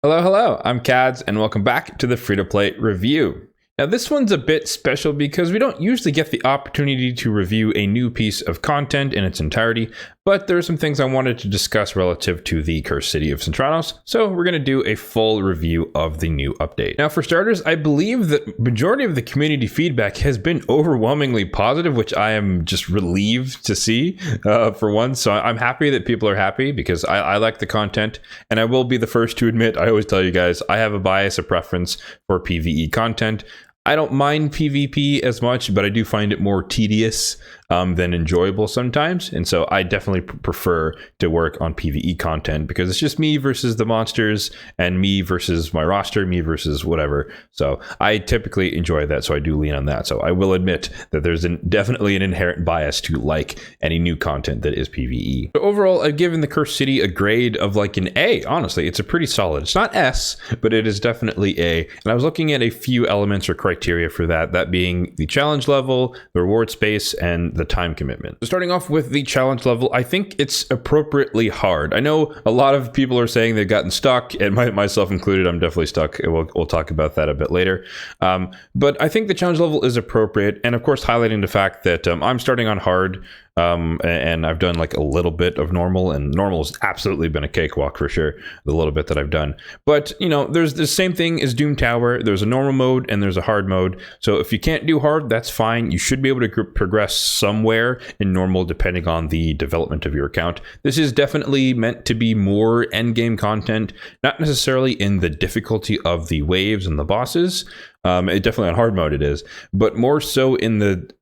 Hello, hello, I'm Kads, and welcome back to the free-to-play review. Now, this one's a bit special because we don't usually get the opportunity to review a new piece of content in its entirety, but there are some things I wanted to discuss relative to the Cursed City of Sintranos, so we're going to do a full review of the new update. Now, for starters, I believe that majority of the community feedback has been overwhelmingly positive, which I am just relieved to see for once. So I'm happy that people are happy because I like the content, and I will be the first to admit, I always tell you guys, I have a bias, a preference for PvE content. I don't mind PvP as much, but I do find it more tedious than enjoyable sometimes. And so I definitely prefer to work on PvE content because it's just me versus the monsters and me versus my roster, me versus whatever. So I typically enjoy that. So I do lean on that. So I will admit that there's definitely an inherent bias to like any new content that is PvE. So overall, I've given the Cursed City a grade of like an A. Honestly, it's a pretty solid. It's not S, but it is definitely A. And I was looking at a few elements or criteria for that being the challenge level, the reward space, and the time commitment. So starting off with the challenge level, I think it's appropriately hard. I know a lot of people are saying they've gotten stuck, and myself included. I'm definitely stuck. We'll talk about that a bit later. But I think the challenge level is appropriate, and of course highlighting the fact that I'm starting on hard. And I've done like a little bit of normal, and normal has absolutely been a cakewalk for sure, the little bit that I've done. But, you know, there's the same thing as Doom Tower. There's a normal mode and there's a hard mode. So if you can't do hard, that's fine. You should be able to progress somewhere in normal depending on the development of your account. This is definitely meant to be more endgame content, not necessarily in the difficulty of the waves and the bosses. It definitely on hard mode it is, but more so in the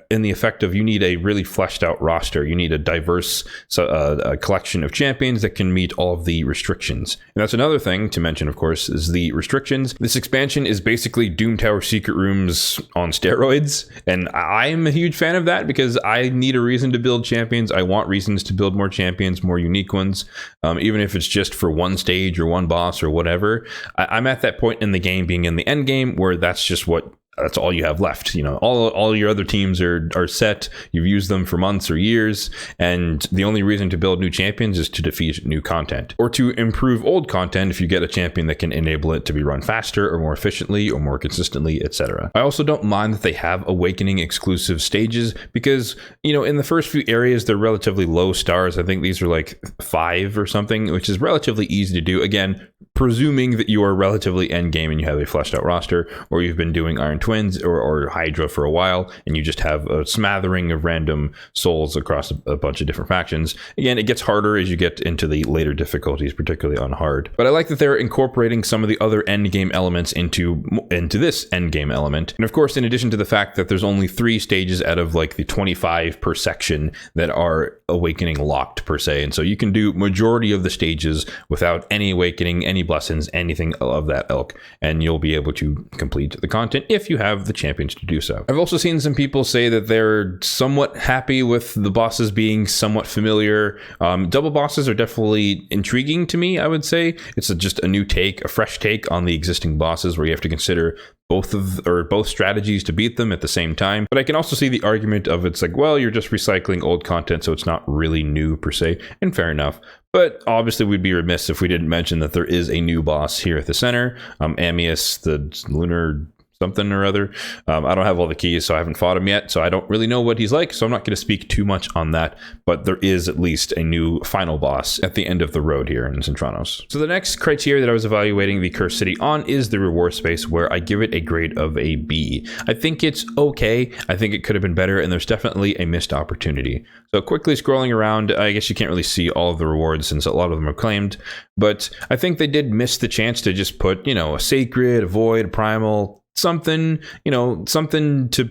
effect of you need a really fleshed out roster. You need a diverse a collection of champions that can meet all of the restrictions. And that's another thing to mention, of course, is the restrictions. This expansion is basically Doom Tower Secret Rooms on steroids, and I'm a huge fan of that because I need a reason to build champions. I want reasons to build more champions, more unique ones, even if it's just for one stage or one boss or whatever. I'm at that point in the game, being in the end game, where that's all you have left. You know, all your other teams are set. You've used them for months or years, and the only reason to build new champions is to defeat new content or to improve old content if you get a champion that can enable it to be run faster or more efficiently or more consistently, etc. I also don't mind that they have awakening exclusive stages because, you know, in the first few areas they're relatively low stars. I think these are like 5 or something, which is relatively easy to do. Again, presuming that you are relatively end game and you have a fleshed out roster, or you've been doing Iron Twins or Hydra for a while, and you just have a smattering of random souls across a bunch of different factions. Again, it gets harder as you get into the later difficulties, particularly on hard. But I like that they're incorporating some of the other endgame elements into this endgame element. And of course, in addition to the fact that there's only 3 stages out of like the 25 per section that are awakening locked per se. And so you can do majority of the stages without any awakening, any blessings, anything of that ilk, and you'll be able to complete the content if you have the champions to do so. I've also seen some people say that they're somewhat happy with the bosses being somewhat familiar. Double bosses are definitely intriguing to me, I would say. It's just a new take, a fresh take on the existing bosses where you have to consider both strategies to beat them at the same time. But I can also see the argument of it's like, well, you're just recycling old content, so it's not really new per se, and fair enough. But obviously we'd be remiss if we didn't mention that there is a new boss here at the center, Amius, the lunar something or other. I don't have all the keys, so I haven't fought him yet, so I don't really know what he's like, so I'm not going to speak too much on that, but there is at least a new final boss at the end of the road here in Sintranos. So the next criteria that I was evaluating the Cursed City on is the reward space, where I give it a grade of a B. I think it's okay. I think it could have been better, and there's definitely a missed opportunity. So quickly scrolling around, I guess you can't really see all of the rewards since a lot of them are claimed, but I think they did miss the chance to just put, you know, a sacred, a void, a primal, something, you know, something to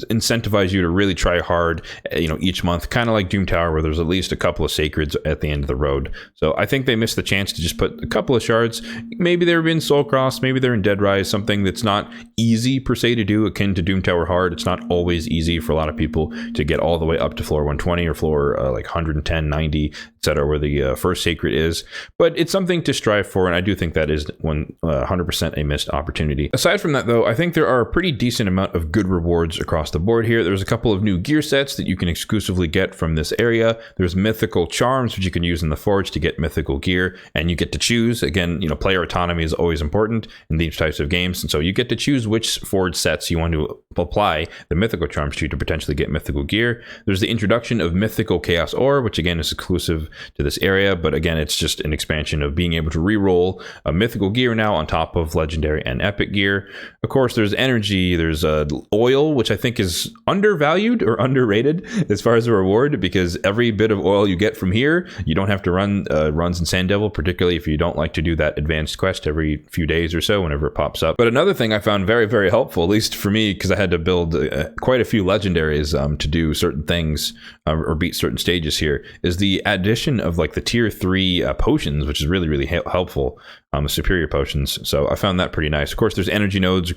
incentivize you to really try hard, you know, each month, kind of like Doom Tower, where there's at least a couple of sacreds at the end of the road. So I think they missed the chance to just put a couple of shards. Maybe they're in Soulcross, maybe they're in Deadrise, something that's not easy per se to do, akin to Doom Tower hard. It's not always easy for a lot of people to get all the way up to floor 120 or floor like 110, 90, etc., where the first sacred is. But it's something to strive for, and I do think that is 100% a missed opportunity. Aside from that, though, I think there are a pretty decent amount of good rewards across the board here. There's a couple of new gear sets that you can exclusively get from this area. There's mythical charms, which you can use in the forge to get mythical gear, and you get to choose. Again, player autonomy is always important in these types of games, and so you get to choose which forge sets you want to apply the mythical charms to potentially get mythical gear. There's the introduction of mythical chaos ore, which again is exclusive to this area, but again, it's just an expansion of being able to re-roll a mythical gear now on top of legendary and epic gear. Of course, there's energy, there's oil, which I think is undervalued or underrated as far as a reward, because every bit of oil you get from here, you don't have to run runs in Sand Devil, particularly if you don't like to do that advanced quest every few days or so whenever it pops up. But another thing I found very, very helpful, at least for me, because I had to build quite a few legendaries to do certain things or beat certain stages here, is the addition of like the tier 3 potions, which is really, really helpful. The superior potions. So I found that pretty nice. Of course, there's energy nodes,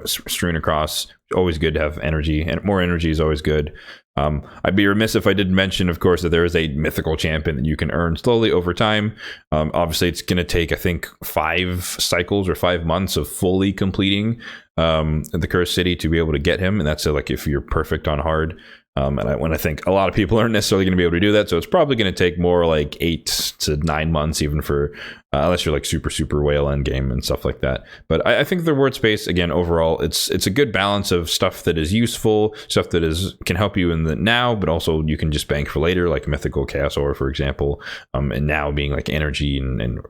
strewn across. Always good to have energy, and more energy is always good. I'd be remiss if I didn't mention, of course, that there is a mythical champion that you can earn slowly over time. Obviously, it's going to take, I think, 5 cycles or 5 months of fully completing the Cursed City to be able to get him, and that's like if you're perfect on hard. And I think a lot of people aren't necessarily going to be able to do that, so it's probably going to take more like 8 to 9 months, even for unless you're like super whale endgame and stuff like that. But I think the reward space, again, overall, it's a good balance of stuff that is useful, stuff that can help you in the now, but also you can just bank for later, like mythical chaos ore, for example, and now being like energy and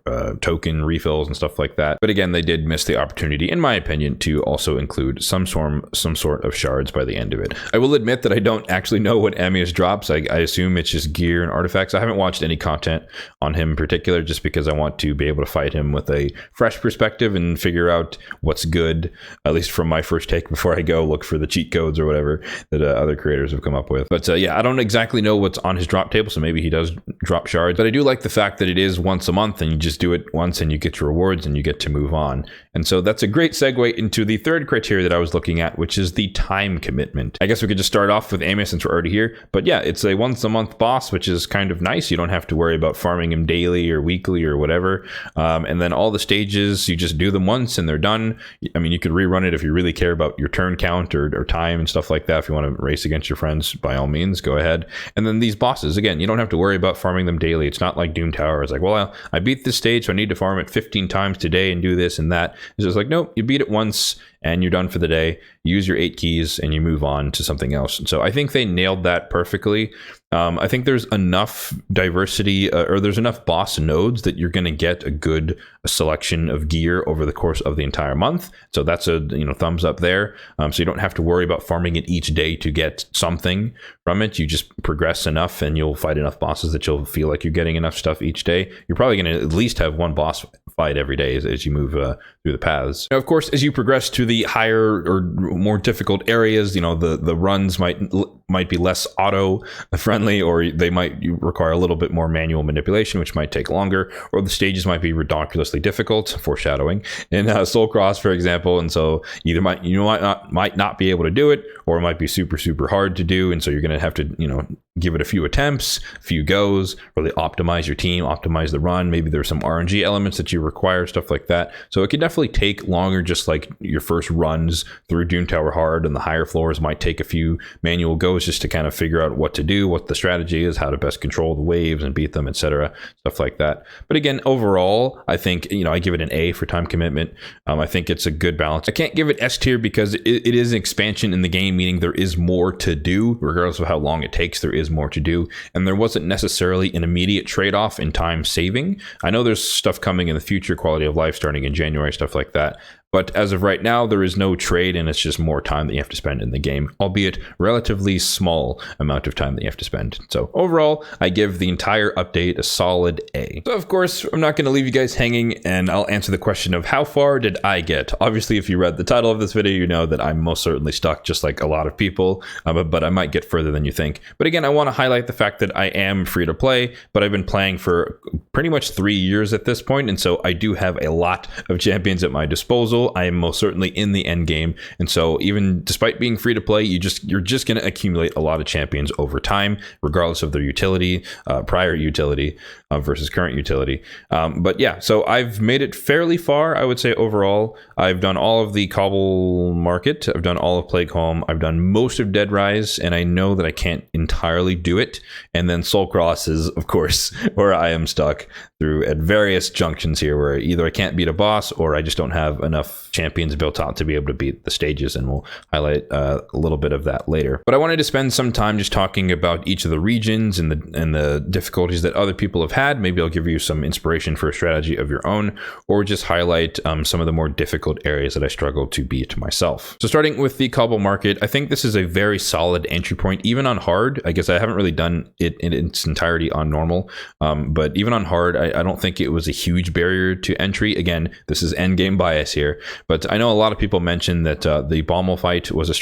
token refills and stuff like that. But again, they did miss the opportunity, in my opinion, to also include some sort of shards by the end of it. I will admit that I don't actually know what Ammius drops. I assume it's just gear and artifacts. I haven't watched any content on him in particular, just because I want to be able to fight him with a fresh perspective and figure out what's good, at least from my first take, before I go look for the cheat codes or whatever that other creators have come up with. But yeah, I don't exactly know what's on his drop table, so maybe he does drop shards. But I do like the fact that it is once a month, and you just do it once and you get your rewards and you get to move on. And so that's a great segue into the third criteria that I was looking at, which is the time commitment. I guess we could just start off with Ammius since we're already here. But yeah, it's a once a month boss, which is kind of nice. You don't have to worry about farming him daily or weekly or whatever. And then all the stages, you just do them once and they're done. I mean, you could rerun it if you really care about your turn count or time and stuff like that. If you want to race against your friends, by all means, go ahead. And then these bosses, again, you don't have to worry about farming them daily. It's not like Doom Tower. It's like, well, I beat this stage, so I need to farm it 15 times today and do this and that. It's just like, nope, you beat it once and you're done for the day. You use your 8 keys and you move on to something else. And so I think they nailed that perfectly. I think there's enough diversity or there's enough boss nodes that you're going to get a good selection of gear over the course of the entire month. So that's a thumbs up there. So you don't have to worry about farming it each day to get something from it. You just progress enough and you'll fight enough bosses that you'll feel like you're getting enough stuff each day. You're probably going to at least have one boss fight every day as you move through the paths. Now, of course, as you progress to the higher or more difficult areas, the runs might be less auto friendly, or they might require a little bit more manual manipulation, which might take longer, or the stages might be ridiculously difficult, foreshadowing, in Soulcross, for example. And so either might not be able to do it, or it might be super hard to do. And so you're going to have to, give it a few attempts, a few goes, really optimize your team, optimize the run. Maybe there's some RNG elements that you require, stuff like that. So it can definitely take longer, just like your first runs through Doom Tower Hard, and the higher floors might take a few manual goes just to kind of figure out what to do, what the strategy is, how to best control the waves and beat them, etc., stuff like that. But again, overall, I think, I give it an A for time commitment. I think it's a good balance. I can't give it S tier because it is an expansion in the game, meaning there is more to do, regardless of how long it takes. There is more to do, and there wasn't necessarily an immediate trade-off in time saving. I know there's stuff coming in the future, quality of life starting in January, stuff like that. But as of right now, there is no trade, and it's just more time that you have to spend in the game, albeit relatively small amount of time that you have to spend. So overall, I give the entire update a solid A. So of course, I'm not going to leave you guys hanging, and I'll answer the question of how far did I get? Obviously, if you read the title of this video, you know that I'm most certainly stuck, just like a lot of people, but I might get further than you think. But again, I want to highlight the fact that I am free to play, but I've been playing for pretty much 3 years at this point, and so I do have a lot of champions at my disposal. puzzle, I am most certainly in the end game. And so even despite being free to play, you're just going to accumulate a lot of champions over time, regardless of their utility, prior utility versus current utility. But yeah, so I've made it fairly far, I would say overall. I've done all of the Cobblemarket, I've done all of Plagueholme, I've done most of Deadrise, and I know that I can't entirely do it. And then Soulcross is, of course, where I am stuck through at various junctions here, where either I can't beat a boss or I just don't have enough champions built out to be able to beat the stages, and we'll highlight a little bit of that later. But I wanted to spend some time just talking about each of the regions and the difficulties that other people have had. Maybe I'll give you some inspiration for a strategy of your own, or just highlight some of the more difficult areas that I struggle to beat myself. So starting with the Cobblemarket, I think this is a very solid entry point, even on hard. I guess I haven't really done it in its entirety on normal, but even on hard, I don't think it was a huge barrier to entry. Again, this is endgame bias here, but I know a lot of people mentioned that the Baumel fight was a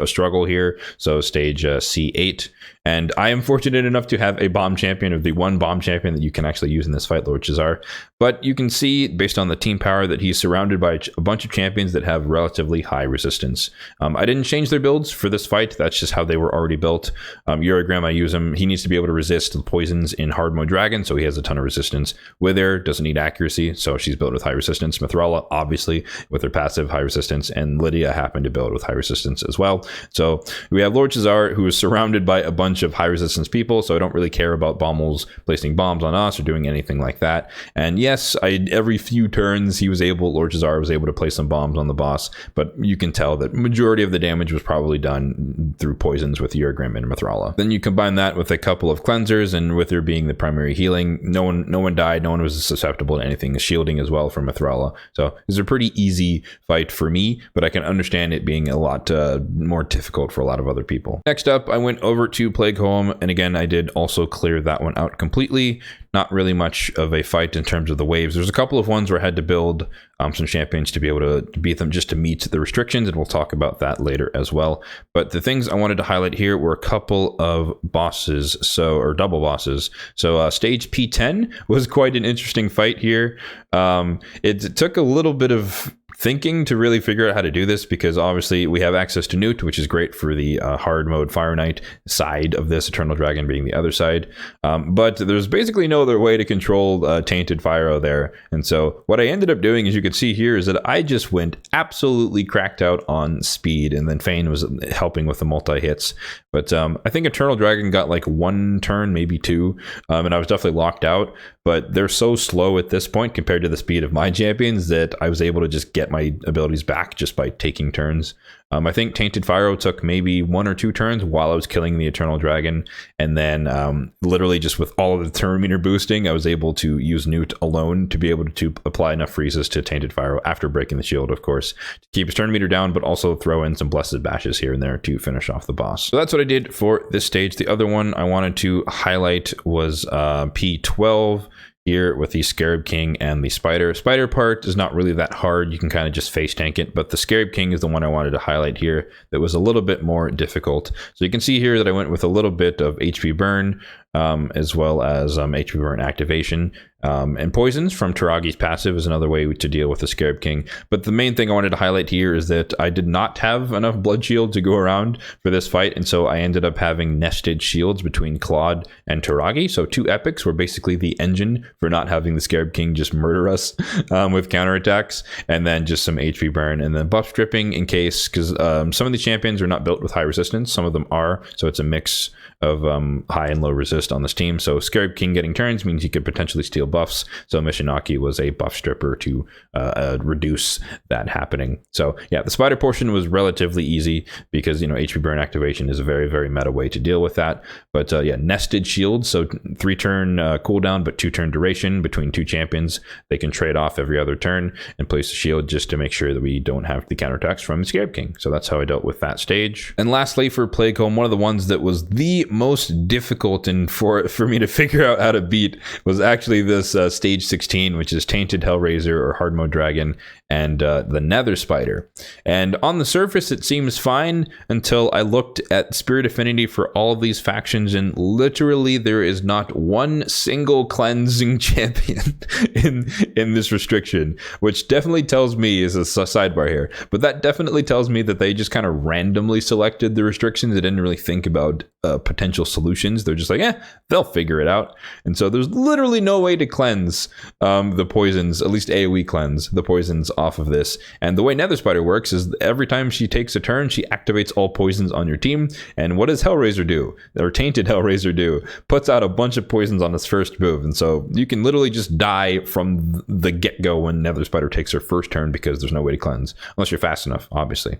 struggle here, so stage C8. And I am fortunate enough to have a bomb champion, of the one bomb champion that you can actually use in this fight, Lord Chazar. But you can see, based on the team power, that he's surrounded by a bunch of champions that have relatively high resistance. I didn't change their builds for this fight. That's just how they were already built. Urigram, I use him. He needs to be able to resist the poisons in hard mode dragon, so he has a ton of resistance. Wither doesn't need accuracy, so she's built with high resistance. Mithrala, obviously, with her passive, high resistance. And Lydia happened to build with high resistance as well. So we have Lord Chazar, who is surrounded by a bunch of high resistance people, so I don't really care about Baumel's placing bombs on us or doing anything like that. And yes, every few turns Lord Chazar was able to place some bombs on the boss, but you can tell that majority of the damage was probably done through poisons with Urigram and Mithrala. Then you combine that with a couple of cleansers, and with her being the primary healing, no one died, no one was susceptible to anything. Shielding as well from Mithrala. So it's a pretty easy fight for me, but I can understand it being a lot more difficult for a lot of other people. Next up, I went over to Plagueholme, and again, I did also clear that one out completely. Not really much of a fight in terms of the waves. There's a couple of ones where I had to build some champions to be able to beat them, just to meet the restrictions, and we'll talk about that later as well. But the things I wanted to highlight here were a couple of bosses, or double bosses. So stage P10 was quite an interesting fight here. It took a little bit of thinking to really figure out how to do this, because obviously we have access to Newt, which is great for the hard mode Fire Knight side of this, Eternal Dragon being the other side. But there's basically no other way to control Tainted Fyro there. And so what I ended up doing, as you can see here, is that I just went absolutely cracked out on speed, and then Fane was helping with the multi-hits. But I think Eternal Dragon got like one turn, maybe two, and I was definitely locked out. But they're so slow at this point compared to the speed of my champions that I was able to just get my abilities back just by taking turns. I think Tainted Fyro took maybe 1 or 2 turns while I was killing the Eternal Dragon. And then literally just with all of the turn meter boosting, I was able to use Newt alone to be able to apply enough freezes to Tainted Fyro after breaking the shield, of course, to keep his turn meter down, but also throw in some Blessed Bashes here and there to finish off the boss. So that's what I did for this stage. The other one I wanted to highlight was P12. Here with the Scarab King and the Spider. Spider part is not really that hard. You can kind of just face tank it, but the Scarab King is the one I wanted to highlight here that was a little bit more difficult. So you can see here that I went with a little bit of HP burn, as well as HP burn activation. And poisons from Taragi's passive is another way to deal with the Scarab King. But the main thing I wanted to highlight here is that I did not have enough blood shield to go around for this fight, and so I ended up having nested shields between Claude and Taragi. So 2 epics were basically the engine for not having the Scarab King just murder us with counterattacks, and then just some HP burn, and then buff stripping in case, because some of the champions are not built with high resistance, some of them are, so it's a mix of high and low resist on this team. So Scarab King getting turns means he could potentially steal buffs, so Mishinaki was a buff stripper to reduce that happening. So yeah, the spider portion was relatively easy because, you know, HP burn activation is a very, very meta way to deal with that. But yeah, nested shields, so 3 turn cooldown but 2 turn duration between 2 champions. They can trade off every other turn and place a shield just to make sure that we don't have the counterattacks from the Scarab King. So that's how I dealt with that stage. And lastly, for Plagueholme, one of the ones that was the most difficult and for me to figure out how to beat was actually the this stage 16, which is Tainted Hellraiser or Hard Mode Dragon, and the Nether Spider. And on the surface, it seems fine until I looked at Spirit Affinity for all of these factions, and literally there is not one single cleansing champion in this restriction, which definitely tells me, is a sidebar here, but that definitely tells me that they just kind of randomly selected the restrictions. They didn't really think about potential solutions. They're just like, they'll figure it out. And so there's literally no way to cleanse the poisons, at least AoE cleanse the poisons off of this. And the way Nether Spider works is every time she takes a turn, she activates all poisons on your team. And what does Hellraiser do? Or Tainted Hellraiser do? Puts out a bunch of poisons on its first move. And so you can literally just die from the get-go when Nether Spider takes her first turn, because there's no way to cleanse unless you're fast enough, obviously.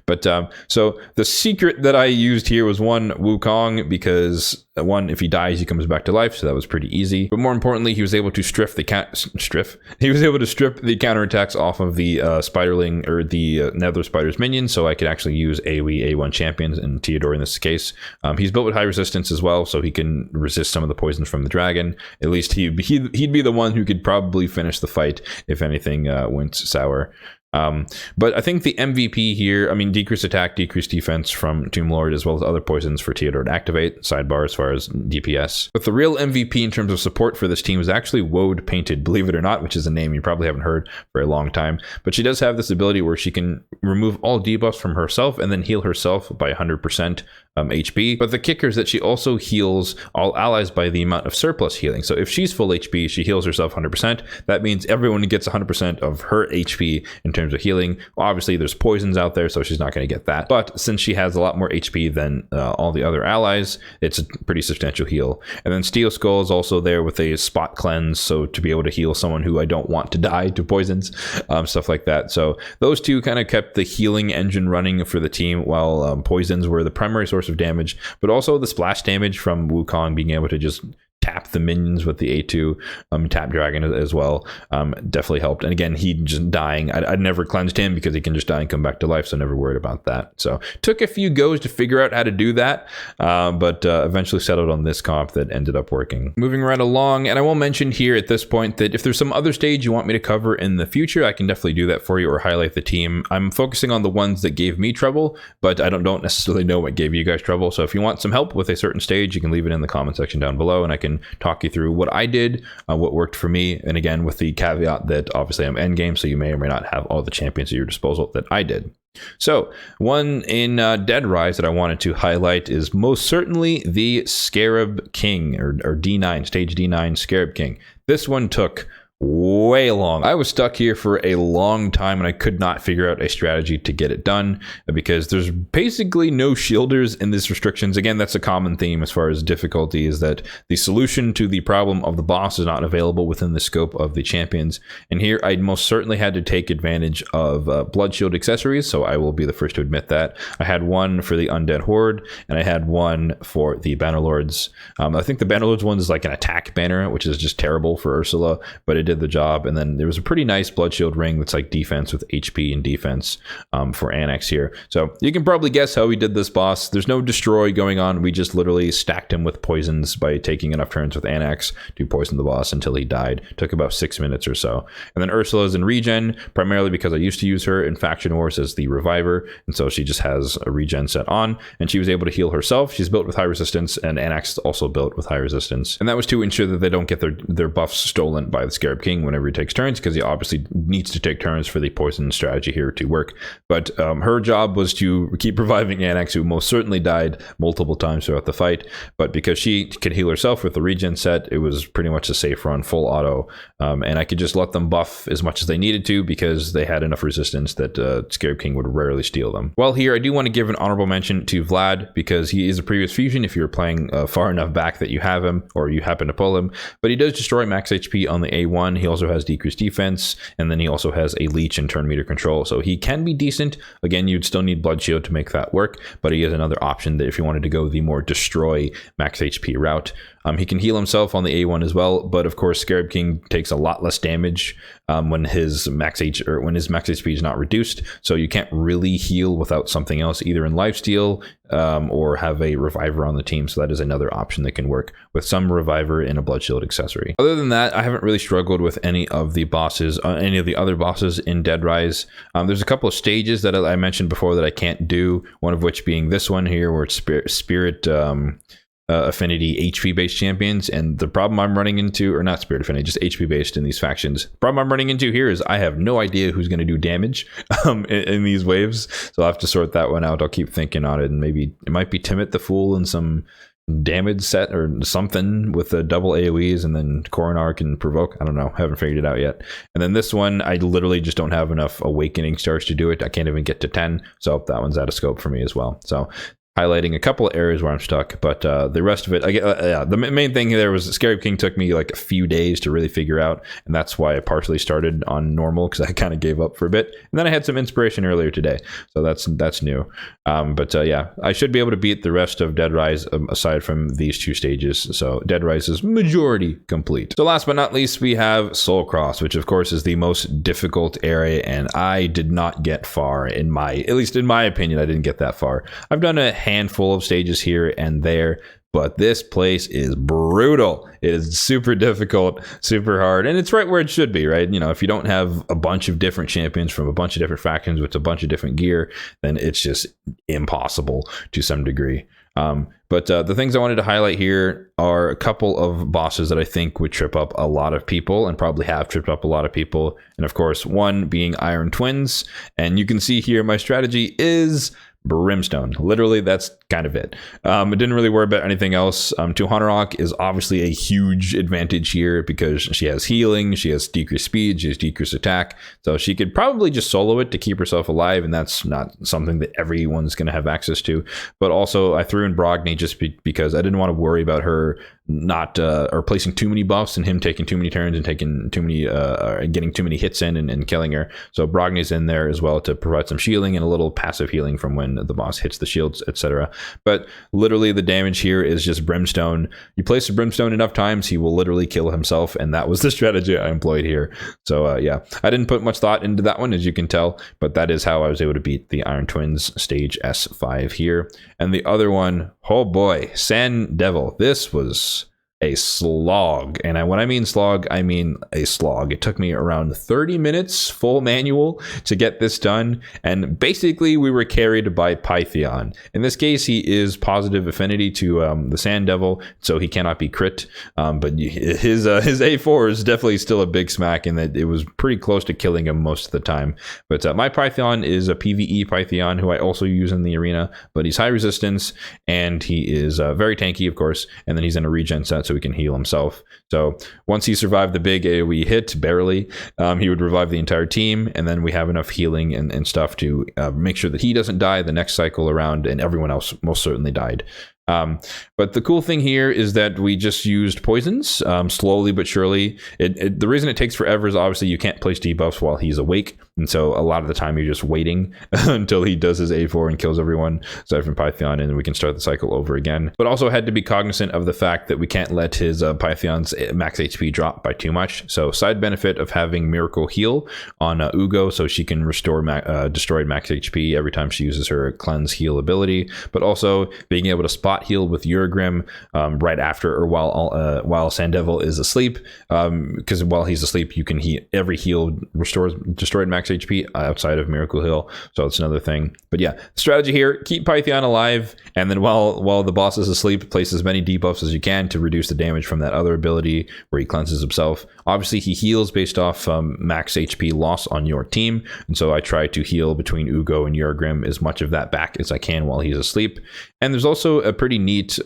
But so the secret that I used here was one, Wukong, because one, if he dies, he comes back to life, so that was pretty easy. But more importantly, he was able to strip the counterattacks off of the Spiderling or the Nether Spider's minions, so I could actually use AoE A1 champions, and Theodore in this case. He's built with high resistance as well, so he can resist some of the poisons from the dragon. At least he'd be the one who could probably finish the fight if anything went sour. But I think the MVP here, I mean, decreased attack, decreased defense from Tomb Lord, as well as other poisons for Theodore to activate, sidebar as far as DPS. But the real MVP in terms of support for this team is actually Woad Painted, believe it or not, which is a name you probably haven't heard for a long time. But she does have this ability where she can remove all debuffs from herself and then heal herself by 100% HP. But the kicker is that she also heals all allies by the amount of surplus healing. So if she's full HP, she heals herself 100%. That means everyone gets 100% of her HP in terms of healing. Well, obviously there's poisons out there, so she's not going to get that. But since she has a lot more HP than all the other allies, it's a pretty substantial heal. And then Steel Skull is also there with a spot cleanse, so to be able to heal someone who I don't want to die to poisons, stuff like that. So those two kind of kept the healing engine running for the team, while poisons were the primary source of damage, but also the splash damage from Wukong being able to just tap the minions with the A2 tap dragon as well definitely helped. And again, he just dying, I'd never cleansed him because he can just die and come back to life, so never worried about that. So took a few goes to figure out how to do that, but eventually settled on this comp that ended up working. Moving right along, and I will mention here at this point that if there's some other stage you want me to cover in the future, I can definitely do that for you or highlight the team. I'm focusing on the ones that gave me trouble, but I don't necessarily know what gave you guys trouble. So if you want some help with a certain stage, you can leave it in the comment section down below, and I can talk you through what I did, what worked for me, and again with the caveat that obviously I'm endgame, so you may or may not have all the champions at your disposal that I did. So one in Deadrise that I wanted to highlight is most certainly the Scarab King, or D9, stage D9 Scarab King. This one took way long. I was stuck here for a long time and I could not figure out a strategy to get it done because there's basically no shielders in these restrictions. Again, that's a common theme as far as difficulty, is that the solution to the problem of the boss is not available within the scope of the champions. And here I most certainly had to take advantage of blood shield accessories, so I will be the first to admit that. I had one for the Undead Horde and I had one for the Bannerlords. I think the Bannerlords one is like an attack banner, which is just terrible for Ursula, but it did the job. And then there was a pretty nice blood shield ring that's like defense with HP and defense for Annex here. So you can probably guess how we did this boss. There's no destroy going on. We just literally stacked him with poisons by taking enough turns with Annex to poison the boss until he died. Took about 6 minutes or so. And then Ursula's in regen, primarily because I used to use her in Faction Wars as the reviver, and so she just has a regen set on, and she was able to heal herself. She's built with high resistance, and Annex is also built with high resistance. And that was to ensure that they don't get their buffs stolen by the Scarab King whenever he takes turns, because he obviously needs to take turns for the poison strategy here to work. But her job was to keep reviving Annex, who most certainly died multiple times throughout the fight. But because she could heal herself with the regen set, it was pretty much a safe run, full auto. And I could just let them buff as much as they needed to because they had enough resistance that Scarab King would rarely steal them. Well, here I do want to give an honorable mention to Vlad, because he is a previous fusion if you're playing far enough back that you have him or you happen to pull him. But he does destroy max HP on the A1. He also has decreased defense, and then he also has a leech and turn meter control, so he can be decent. Again, you'd still need blood shield to make that work, but he is another option that if you wanted to go the more destroy max HP route. He can heal himself on the A1 as well, but of course Scarab King takes a lot less damage when his max HP is not reduced, so you can't really heal without something else, either in lifesteal or have a reviver on the team. So that is another option that can work with some reviver in a blood shield accessory. Other than that, I haven't really struggled with any of the bosses, any of the other bosses in Deadrise. There's a couple of stages that I mentioned before that I can't do, one of which being this one here where it's spirit affinity HP based champions, and the problem I'm running into, or not spirit affinity, just HP based in these factions, the problem I'm running into here is I have no idea who's going to do damage in these waves, so I'll have to sort that one out. I'll keep thinking on it, and maybe it might be Timid the Fool and some damage set or something with the double AoEs, and then Coronar can provoke. I don't know, haven't figured it out yet. And then this one, I literally just don't have enough awakening stars to do it. I can't even get to 10, so that one's out of scope for me as well. So highlighting a couple of areas where I'm stuck, but the rest of it, the main thing there was Scarab King took me like a few days to really figure out, and that's why I partially started on normal, because I kind of gave up for a bit, and then I had some inspiration earlier today, so that's new. Yeah, I should be able to beat the rest of Deadrise aside from these two stages, so Deadrise is majority complete. So last but not least, we have Soulcross, which of course is the most difficult area, and I did not get far at least in my opinion, I didn't get that far. I've done a handful of stages here and there, but this place is brutal. It is super difficult, super hard, and it's right where it should be, right? You know, if you don't have a bunch of different champions from a bunch of different factions with a bunch of different gear, then it's just impossible to some degree. But the things I wanted to highlight here are a couple of bosses that I think would trip up a lot of people, and probably have tripped up a lot of people. And of course, one being Iron Twins. And you can see here my strategy is Brimstone. Literally, that's kind of it. I didn't really worry about anything else. Tuhanarok is obviously a huge advantage here because she has healing, she has decreased speed, she has decreased attack, so she could probably just solo it to keep herself alive, and that's not something that everyone's going to have access to. But also, I threw in Brogni just because I didn't want to worry about her not or placing too many buffs and him taking too many turns and taking too many getting too many hits in and killing her. So Brogni's in there as well to provide some shielding and a little passive healing from when the boss hits the shields, etc. But literally the damage here is just Brimstone. You place a Brimstone enough times, he will literally kill himself, and that was the strategy I employed here. So yeah, I didn't put much thought into that one, as you can tell, but that is how I was able to beat the Iron Twins stage S5 here. And the other one, oh boy, Sand Devil. This was a slog, and when I mean slog, I mean a slog. It took me around 30 minutes full manual to get this done, and basically we were carried by Pythion. In this case, he is positive affinity to the Sand Devil, so he cannot be crit, but his A4 is definitely still a big smack, in that it was pretty close to killing him most of the time. But my Pythion is a PvE Pythion who I also use in the arena, but he's high resistance, and he is very tanky, of course, and then he's in a regen set, so he can heal himself. So once he survived the big AoE hit, barely, he would revive the entire team, and then we have enough healing and stuff to make sure that he doesn't die the next cycle around, and everyone else most certainly died. But the cool thing here is that we just used poisons slowly but surely. The reason it takes forever is obviously you can't place debuffs while he's awake, and so a lot of the time you're just waiting until he does his A4 and kills everyone aside from Pythion, and then we can start the cycle over again. But also had to be cognizant of the fact that we can't let his Pythion's max HP drop by too much. So side benefit of having Miracle Heal on Ugo, so she can restore destroyed max HP every time she uses her Cleanse Heal ability, but also being able to spot heal with Urgrim right after or while Sand Devil is asleep, because while he's asleep you can every heal restores destroyed max HP outside of Miracle Heal, so it's another thing. But yeah, the strategy here, keep Pythion alive, and then while the boss is asleep, place as many debuffs as you can to reduce the damage from that other ability where he cleanses himself. Obviously he heals based off max HP loss on your team, and so I try to heal between Ugo and Urgrim as much of that back as I can while he's asleep. And there's also a pretty neat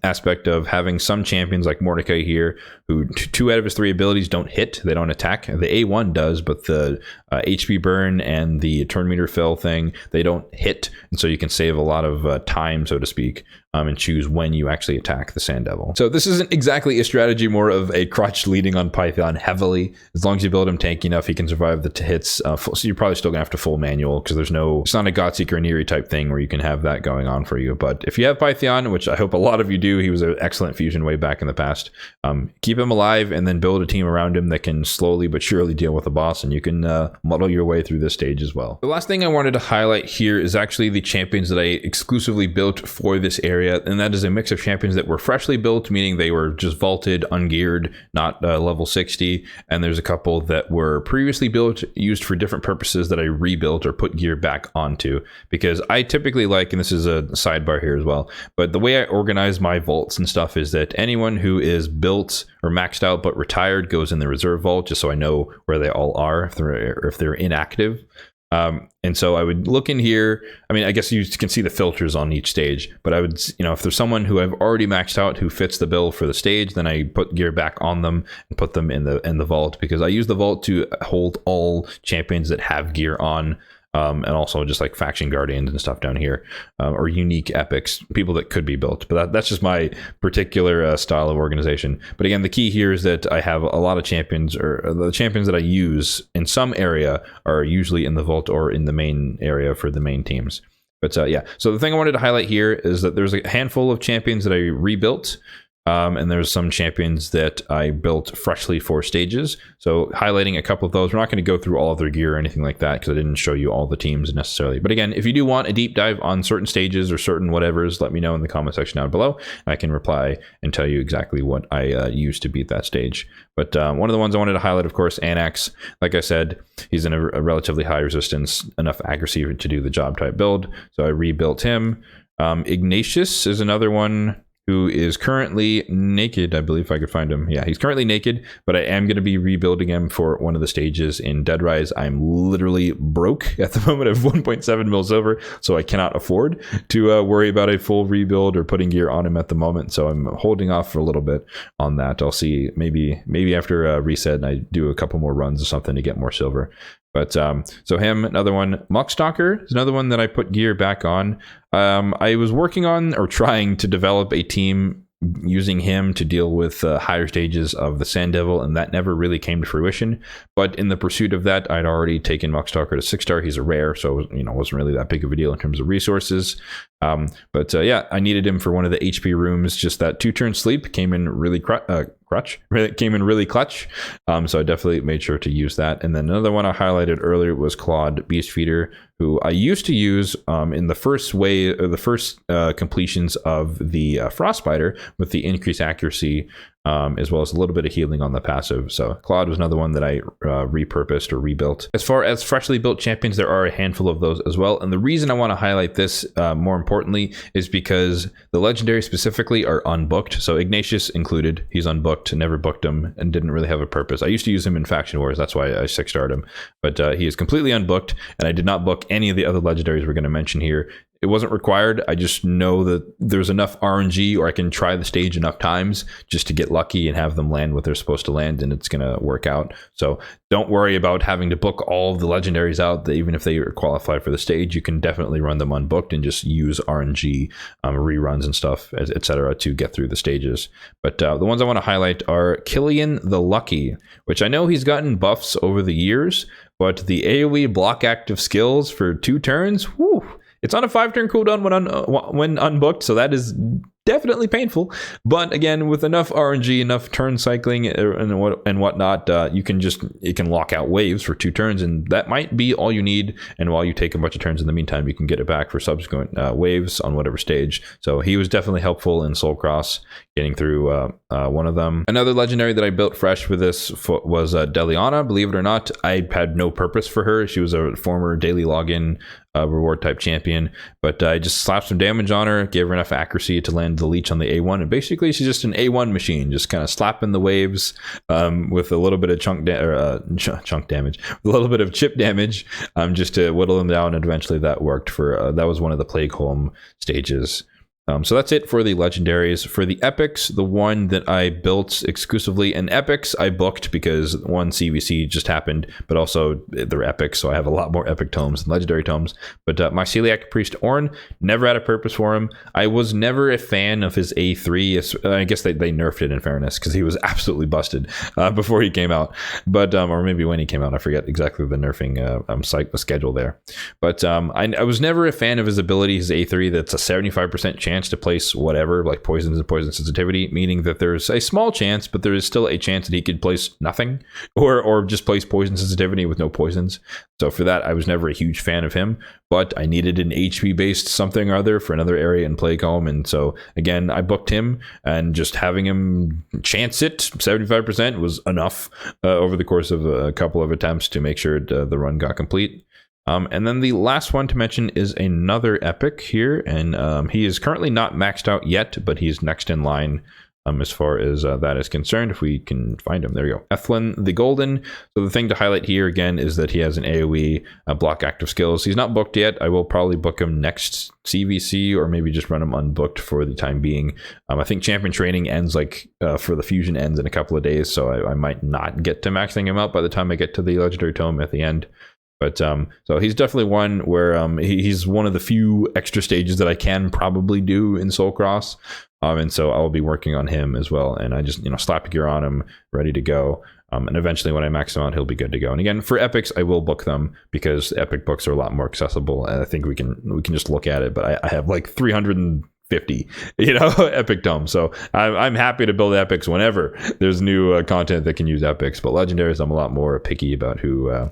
aspect of having some champions like Mordecai here, who 2 out of his 3 abilities don't hit, they don't attack. The A1 does, but the HP burn and the turn meter fill thing, they don't hit, and so you can save a lot of time, so to speak, and choose when you actually attack the Sand Devil. So this isn't exactly a strategy, more of a crutch leading on Python heavily. As long as you build him tanky enough, he can survive the hits. So you're probably still gonna have to full manual, because it's not a Godseeker and Neri type thing where you can have that going on for you. But if you have Python, which I hope a lot of you do, he was an excellent fusion way back in the past. Keep him alive and then build a team around him that can slowly but surely deal with the boss, and you can muddle your way through this stage as well. The last thing I wanted to highlight here is actually the champions that I exclusively built for this area, and that is a mix of champions that were freshly built, meaning they were just vaulted, ungeared, not level 60, and there's a couple that were previously built, used for different purposes, that I rebuilt or put gear back onto, because I typically like, and this is a sidebar here as well, but the way I organize my vaults and stuff is that anyone who is built or maxed out but retired goes in the reserve vault, just so I know where they all are if they're inactive. And so I would look in here. I mean, I guess you can see the filters on each stage, but I would, if there's someone who I've already maxed out who fits the bill for the stage, then I put gear back on them and put them in the vault, because I use the vault to hold all champions that have gear on. And also just like faction guardians and stuff down here, or unique epics, people that could be built. But that's just my particular style of organization. But again, the key here is that I have a lot of champions, or the champions that I use in some area are usually in the vault or in the main area for the main teams. But yeah, so the thing I wanted to highlight here is that there's a handful of champions that I rebuilt. And there's some champions that I built freshly for stages. So highlighting a couple of those. We're not going to go through all of their gear or anything like that, because I didn't show you all the teams necessarily. But again, if you do want a deep dive on certain stages or certain whatevers, let me know in the comment section down below. I can reply and tell you exactly what I used to beat that stage. But one of the ones I wanted to highlight, of course, Anax. Like I said, he's in a relatively high resistance, enough accuracy to do the job type build. So I rebuilt him. Ignatius is another one who is currently naked. I believe if I could find him. Yeah, he's currently naked, but I am going to be rebuilding him for one of the stages in Deadrise. I'm literally broke at the moment of 1.7 mil silver, so I cannot afford to worry about a full rebuild or putting gear on him at the moment. So I'm holding off for a little bit on that. I'll see, maybe after a reset and I do a couple more runs or something to get more silver. But so him, another one. Muckstalker is another one that I put gear back on. I was working on, or trying to develop, a team using him to deal with higher stages of the Sand Devil, and that never really came to fruition. But in the pursuit of that, I'd already taken Muckstalker to 6-star. He's a rare, so it wasn't really that big of a deal in terms of resources. But yeah, I needed him for one of the HP rooms. Just that 2-turn sleep came in really clutch. So I definitely made sure to use that. And then another one I highlighted earlier was Claude Beastfeeder, who I used to use in the first completions of the Frostbiter with the increased accuracy, as well as a little bit of healing on the passive. So Claude was another one that I repurposed or rebuilt. As far as freshly built champions, there are a handful of those as well. And the reason I want to highlight this more importantly is because the legendary specifically are unbooked. So Ignatius included, he's unbooked, never booked him, and didn't really have a purpose. I used to use him in Faction Wars, that's why I 6-starred him. But he is completely unbooked, and I did not book any of the other legendaries we're going to mention here. It wasn't required. I just know that there's enough RNG, or I can try the stage enough times just to get lucky and have them land what they're supposed to land, and it's going to work out. So don't worry about having to book all of the legendaries out. Even if they are qualified for the stage, you can definitely run them unbooked and just use RNG reruns and stuff, etc., to get through the stages. But the ones I want to highlight are Killian the Lucky, which I know he's gotten buffs over the years, but the AoE block active skills for 2 turns, whew, it's on a 5-turn cooldown when unbooked, so that is definitely painful. But again, with enough RNG, enough turn cycling and whatnot, it can lock out waves for 2 turns, and that might be all you need. And while you take a bunch of turns in the meantime, you can get it back for subsequent waves on whatever stage. So he was definitely helpful in Soulcross, getting through one of them. Another legendary that I built fresh with this was Deliana. Believe it or not, I had no purpose for her. She was a former daily login reward type champion, but I just slapped some damage on her, gave her enough accuracy to land the leech on the A1, and basically she's just an A1 machine, just kind of slapping the waves with a little bit of chunk damage, with a little bit of chip damage, just to whittle them down, and eventually that worked for that was one of the Plagueholme stages. So that's it for the legendaries. For the epics, the one that I built exclusively in epics, I booked because one CVC just happened, but also they're epics, so I have a lot more epic tomes than legendary tomes. But my Celiac Priest Ornn, never had a purpose for him. I was never a fan of his A3. I guess they nerfed it in fairness because he was absolutely busted before he came out. But or maybe when he came out, I forget exactly the nerfing schedule there. But I was never a fan of his ability, his A3. That's a 75% chance to place whatever, like poisons and poison sensitivity, meaning that there's a small chance, but there is still a chance that he could place nothing, or just place poison sensitivity with no poisons. So for that, I was never a huge fan of him, but I needed an HP based something or other for another area in Plagueholme, and so again, I booked him, and just having him chance it 75% was enough over the course of a couple of attempts to make sure the run got complete. And then the last one to mention is another epic here, and he is currently not maxed out yet, but he's next in line as far as that is concerned, if we can find him. There you go. Ethlin the Golden. So the thing to highlight here again is that he has an AoE block active skills. He's not booked yet. I will probably book him next CVC, or maybe just run him unbooked for the time being. I think champion training ends for the fusion ends in a couple of days, so I might not get to maxing him out by the time I get to the legendary tome at the end. But so he's definitely one where he's one of the few extra stages that I can probably do in Soulcross. And so I'll be working on him as well. And I just, slap gear on him, ready to go. And eventually when I max him out, he'll be good to go. And again, for epics, I will book them because epic books are a lot more accessible. And I think we can just look at it. But I have like 350, epic tomes. So I'm happy to build epics whenever there's new content that can use epics. But legendaries, I'm a lot more picky about who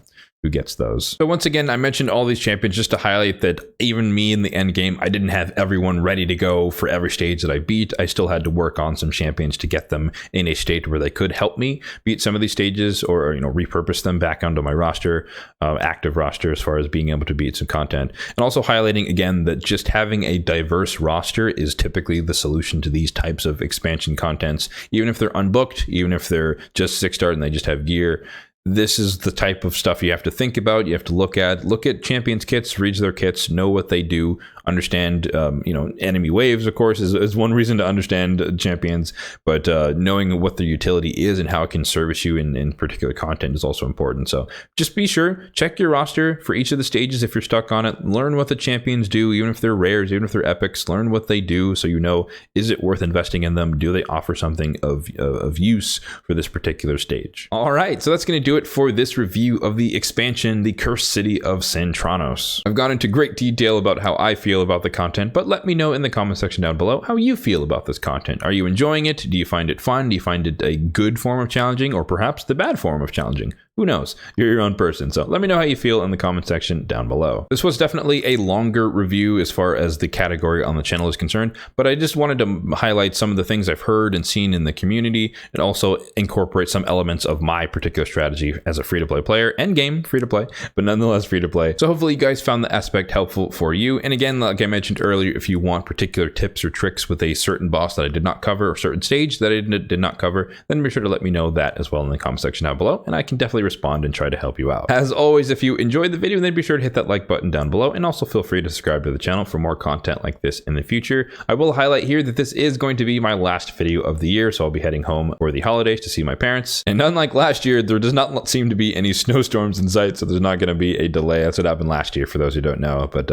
gets those. So once again, I mentioned all these champions just to highlight that even me in the end game, I didn't have everyone ready to go for every stage that I beat. I still had to work on some champions to get them in a state where they could help me beat some of these stages, or repurpose them back onto my roster, active roster, as far as being able to beat some content. And also highlighting again that just having a diverse roster is typically the solution to these types of expansion contents, even if they're unbooked, even if they're just 6-star and they just have gear. This is the type of stuff you have to think about. You have to look at champions kits, read their kits, know what they do, understand, enemy waves, of course, is one reason to understand champions, but knowing what their utility is and how it can service you in particular content is also important. So just be sure, check your roster for each of the stages if you're stuck on it. Learn what the champions do, even if they're rares, even if they're epics. Learn what they do so you know, is it worth investing in them? Do they offer something of use for this particular stage? All right, so that's going to do it for this review of the expansion, the Cursed City of Sintranos. I've gone into great detail about how I feel about the content, but let me know in the comment section down below how you feel about this content. Are you enjoying it? Do you find it fun? Do you find it a good form of challenging, or perhaps the bad form of challenging? Who knows? You're your own person, so let me know how you feel in the comment section down below. This was definitely a longer review as far as the category on the channel is concerned, but I just wanted to highlight some of the things I've heard and seen in the community, and also incorporate some elements of my particular strategy as a free-to-play player. Endgame, free-to-play, but nonetheless free-to-play. So hopefully you guys found the aspect helpful for you. And again, like I mentioned earlier, if you want particular tips or tricks with a certain boss that I did not cover, or certain stage that I did not cover, then be sure to let me know that as well in the comment section down below, and I can definitely respond and try to help you out. As always, if you enjoyed the video, then be sure to hit that like button down below, and also feel free to subscribe to the channel for more content like this in the future. I will highlight here that this is going to be my last video of the year, so I'll be heading home for the holidays to see my parents. And unlike last year, there does not seem to be any snowstorms in sight, so there's not going to be a delay. That's what happened last year, for those who don't know. But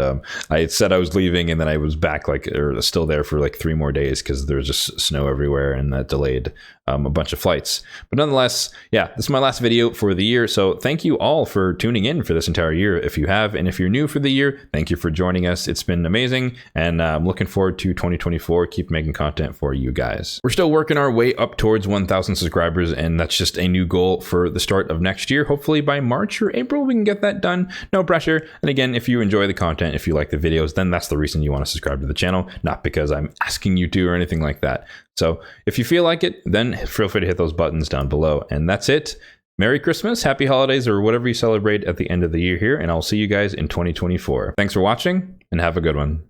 I said I was leaving, and then I was back or still there for like 3 more days because there was just snow everywhere, and that delayed a bunch of flights. But nonetheless, yeah, this is my last video for the year, so thank you all for tuning in for this entire year if you have, and if you're new for the year, thank you for joining us. It's been amazing, and I'm looking forward to 2024. Keep making content for you guys. We're still working our way up towards 1,000 subscribers, and that's just a new goal for the start of next year. Hopefully by March or April we can get that done. No pressure. And again, if you enjoy the content, if you like the videos, then that's the reason you want to subscribe to the channel, not because I'm asking you to or anything like that. So if you feel like it, then feel free to hit those buttons down below. And that's it. Merry Christmas, Happy Holidays, or whatever you celebrate at the end of the year here, and I'll see you guys in 2024. Thanks for watching, and have a good one.